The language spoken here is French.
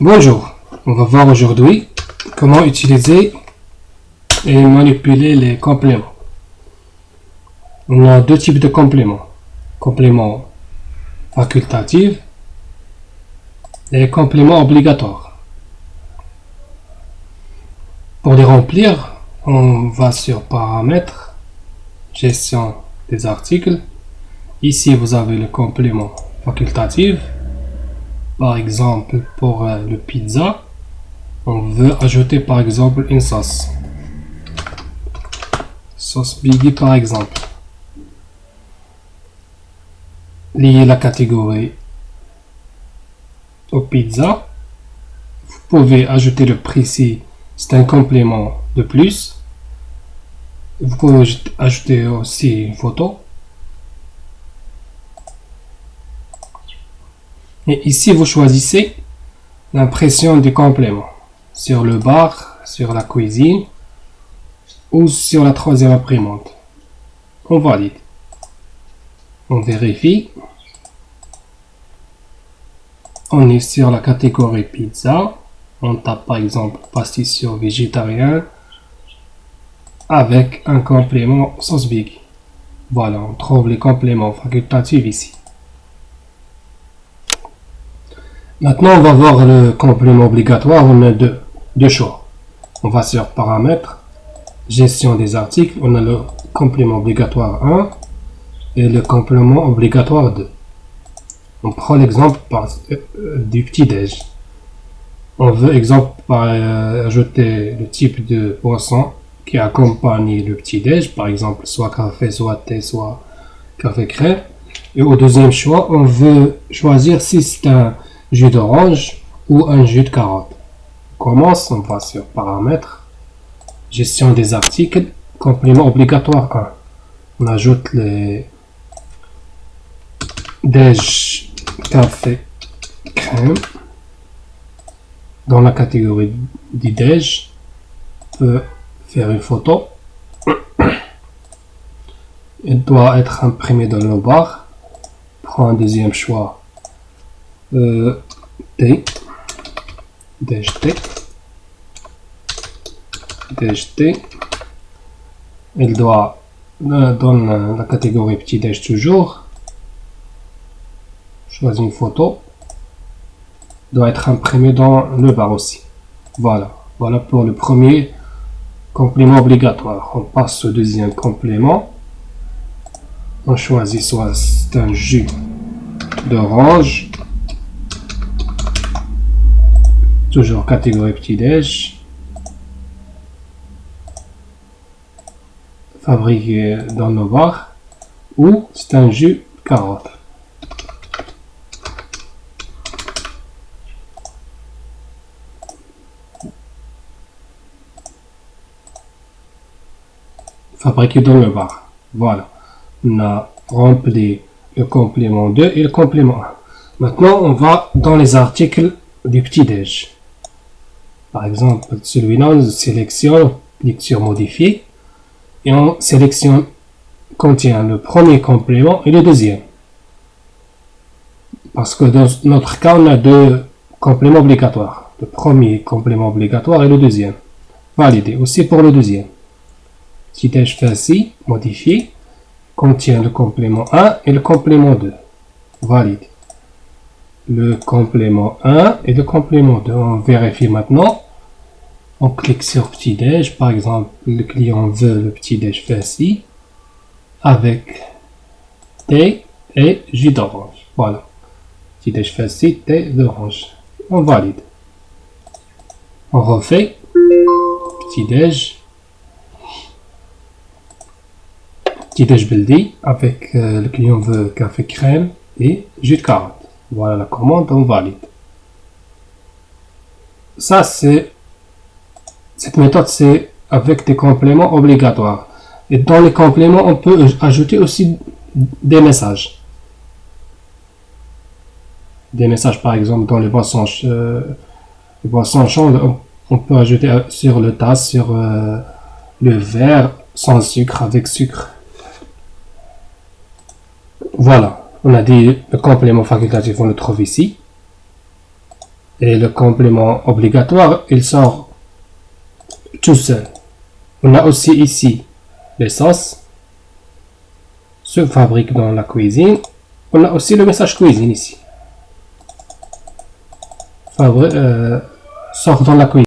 Bonjour, on va voir aujourd'hui comment utiliser et manipuler les compléments. On a deux types de compléments. Compléments facultatifs et compléments obligatoires. Pour les remplir, on va sur Paramètres, Gestion des articles. Ici, vous avez le complément facultatif. Par exemple, pour le pizza, on veut ajouter par exemple une sauce. Sauce Biggie par exemple. Lier la catégorie au pizza. Vous pouvez ajouter le prix si c'est un complément de plus. Vous pouvez ajouter aussi une photo. Et ici, vous choisissez l'impression du complément sur le bar, sur la cuisine ou sur la troisième imprimante. On valide. On vérifie. On est sur la catégorie pizza. On tape par exemple pasticcio végétarien avec un complément sauce Biggie. Voilà, on trouve les compléments facultatifs ici. Maintenant, on va voir le complément obligatoire. On a deux choix. On va sur Paramètres, Gestion des articles. On a le complément obligatoire 1 et le complément obligatoire 2. On prend l'exemple du petit-déj. On veut exemple ajouter le type de boisson qui accompagne le petit-déj, par exemple soit café, soit thé, soit café crème. Et au deuxième choix, on veut choisir si c'est un jus d'orange ou un jus de carotte. On commence, on va sur Paramètres, Gestion des articles, complément obligatoire 1. On ajoute les déj, café, crème. Dans la catégorie du déj, on peut faire une photo. Elle doit être imprimée dans le bar. Prends un deuxième choix. Thé, déj thé, déj thé. Elle doit, dans la catégorie petit déj toujours, choisir une photo, doit être imprimée dans le bar aussi. Voilà pour le premier complément obligatoire. On passe au deuxième complément. On choisit soit c'est un jus d'orange, toujours catégorie petit-déj, fabriqué dans nos bars, ou c'est un jus de carotte. Fabriqué dans le bar. Voilà. On a rempli le complément 2 et le complément 1. Maintenant, on va dans les articles du petit-déj. Par exemple, celui-là, on sélectionne, clique sur modifier et on sélectionne contient le premier complément et le deuxième. Parce que dans notre cas, on a deux compléments obligatoires. Le premier complément obligatoire et le deuxième. Valider aussi pour le deuxième. Petit-déj facile, modifié, contient le complément 1 et le complément 2. Valide. Le complément 1 et le complément 2. On vérifie maintenant. On clique sur petit-déj. Par exemple, le client veut le petit-déj facile avec thé et jus d'orange. Voilà. Petit-déj facile, thé d'orange. On valide. On refait. Petit-déj. Petit-déj Beldi avec le client veut café crème et jus de carotte. Voilà la commande, on valide. Ça cette méthode c'est avec des compléments obligatoires. Et dans les compléments, on peut ajouter aussi des messages. Des messages par exemple dans les boissons chaudes, on peut ajouter sur le tasse, sur le verre, sans sucre, avec sucre. Voilà, on a dit le complément facultatif, on le trouve ici. Et le complément obligatoire, il sort tout seul. On a aussi ici les sauces se fabriquent dans la cuisine. On a aussi le message cuisine ici. Sort dans la cuisine.